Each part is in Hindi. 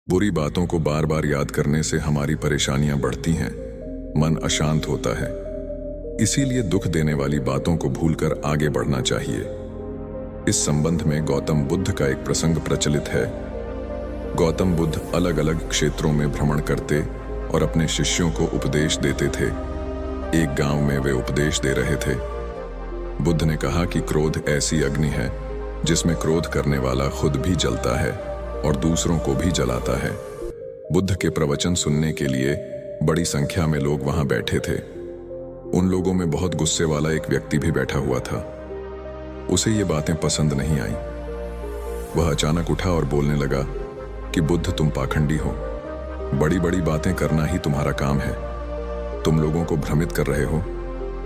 बुरी बातों को बार बार याद करने से हमारी परेशानियां बढ़ती हैं, मन अशांत होता है। इसीलिए दुख देने वाली बातों को भूलकर आगे बढ़ना चाहिए। इस संबंध में गौतम बुद्ध का एक प्रसंग प्रचलित है। गौतम बुद्ध अलग अलग क्षेत्रों में भ्रमण करते और अपने शिष्यों को उपदेश देते थे। एक गांव में वे उपदेश दे रहे थे। बुद्ध ने कहा कि क्रोध ऐसी अग्नि है जिसमें क्रोध करने वाला खुद भी जलता है और दूसरों को भी जलाता है। बुद्ध के प्रवचन सुनने के लिए बड़ी संख्या में लोग वहां बैठे थे। उन लोगों में बहुत गुस्से वाला एक व्यक्ति भी बैठा हुआ था। उसे ये बातें पसंद नहीं आई। वह अचानक उठा और बोलने लगा कि बुद्ध, तुम पाखंडी हो। बड़ी बड़ी बातें करना ही तुम्हारा काम है। तुम लोगों को भ्रमित कर रहे हो।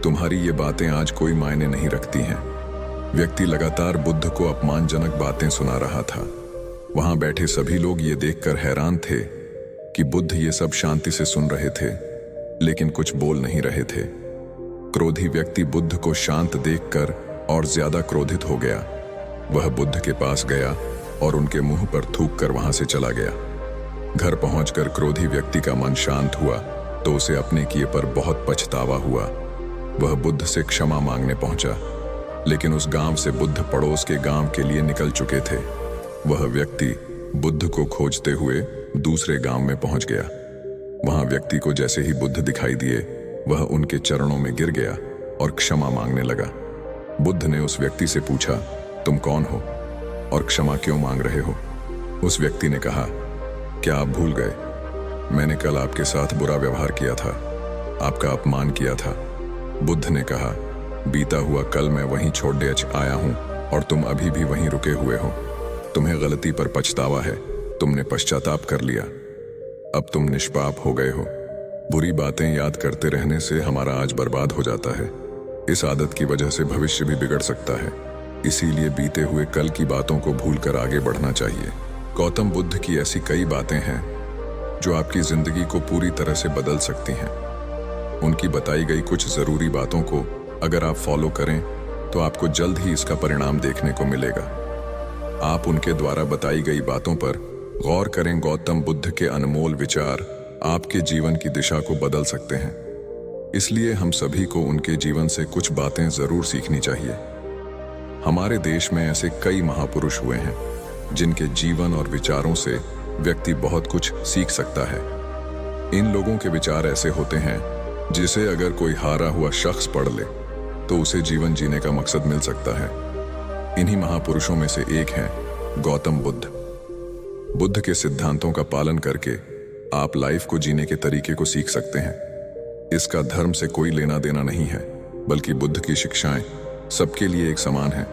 तुम्हारी ये बातें आज कोई मायने नहीं रखती हैं। व्यक्ति लगातार बुद्ध को अपमानजनक बातें सुना रहा था। वहां बैठे सभी लोग ये देखकर हैरान थे कि बुद्ध ये सब शांति से सुन रहे थे, लेकिन कुछ बोल नहीं रहे थे। क्रोधी व्यक्ति बुद्ध को शांत देखकर और ज्यादा क्रोधित हो गया। वह बुद्ध के पास गया और उनके मुंह पर थूक कर वहां से चला गया। घर पहुंचकर क्रोधी व्यक्ति का मन शांत हुआ तो उसे अपने किए पर बहुत पछतावा हुआ। वह बुद्ध से क्षमा मांगने पहुंचा, लेकिन उस गांव से बुद्ध पड़ोस के गांव के लिए निकल चुके थे। वह व्यक्ति बुद्ध को खोजते हुए दूसरे गांव में पहुंच गया। वहां व्यक्ति को जैसे ही बुद्ध दिखाई दिए, वह उनके चरणों में गिर गया और क्षमा मांगने लगा। बुद्ध ने उस व्यक्ति से पूछा, तुम कौन हो और क्षमा क्यों मांग रहे हो? उस व्यक्ति ने कहा, क्या आप भूल गए? मैंने कल आपके साथ बुरा व्यवहार किया था, आपका अपमान किया था। बुद्ध ने कहा, बीता हुआ कल मैं वहीं छोड़ने आया हूं और तुम अभी भी वहीं रुके हुए हो। तुम्हें गलती पर पछतावा है, तुमने पश्चाताप कर लिया। अब तुम निष्पाप हो गए हो। बुरी बातें याद करते रहने से हमारा आज बर्बाद हो जाता है। इस आदत की वजह से भविष्य भी बिगड़ सकता है। इसीलिए बीते हुए कल की बातों को भूलकर आगे बढ़ना चाहिए। गौतम बुद्ध की ऐसी कई बातें हैं जो आपकी जिंदगी को पूरी तरह से बदल सकती हैं। उनकी बताई गई कुछ जरूरी बातों को अगर आप फॉलो करें तो आपको जल्द ही इसका परिणाम देखने को मिलेगा। आप उनके द्वारा बताई गई बातों पर गौर करें। गौतम बुद्ध के अनमोल विचार आपके जीवन की दिशा को बदल सकते हैं। इसलिए हम सभी को उनके जीवन से कुछ बातें जरूर सीखनी चाहिए। हमारे देश में ऐसे कई महापुरुष हुए हैं जिनके जीवन और विचारों से व्यक्ति बहुत कुछ सीख सकता है। इन लोगों के विचार ऐसे होते हैं जिसे अगर कोई हारा हुआ शख्स पढ़ ले तो उसे जीवन जीने का मकसद मिल सकता है। इन्हीं महापुरुषों में से एक हैं गौतम बुद्ध। बुद्ध के सिद्धांतों का पालन करके आप लाइफ को जीने के तरीके को सीख सकते हैं। इसका धर्म से कोई लेना देना नहीं है, बल्कि बुद्ध की शिक्षाएं सबके लिए एक समान हैं।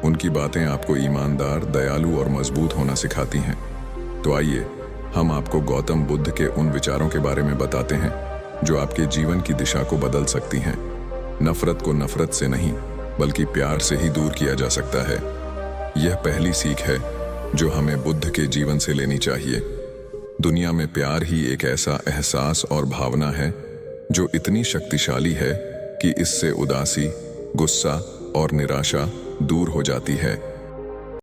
उनकी बातें आपको ईमानदार, दयालु और मजबूत होना सिखाती हैं। तो आइए हम आपको गौतम बुद्ध के उन विचारों के बारे में बताते हैं जो आपके जीवन की दिशा को बदल सकती हैं। नफरत को नफरत से नहीं बल्कि प्यार से ही दूर किया जा सकता है। यह पहली सीख है जो हमें बुद्ध के जीवन से लेनी चाहिए। दुनिया में प्यार ही एक ऐसा एहसास और भावना है जो इतनी शक्तिशाली है कि इससे उदासी, गुस्सा और निराशा दूर हो जाती है।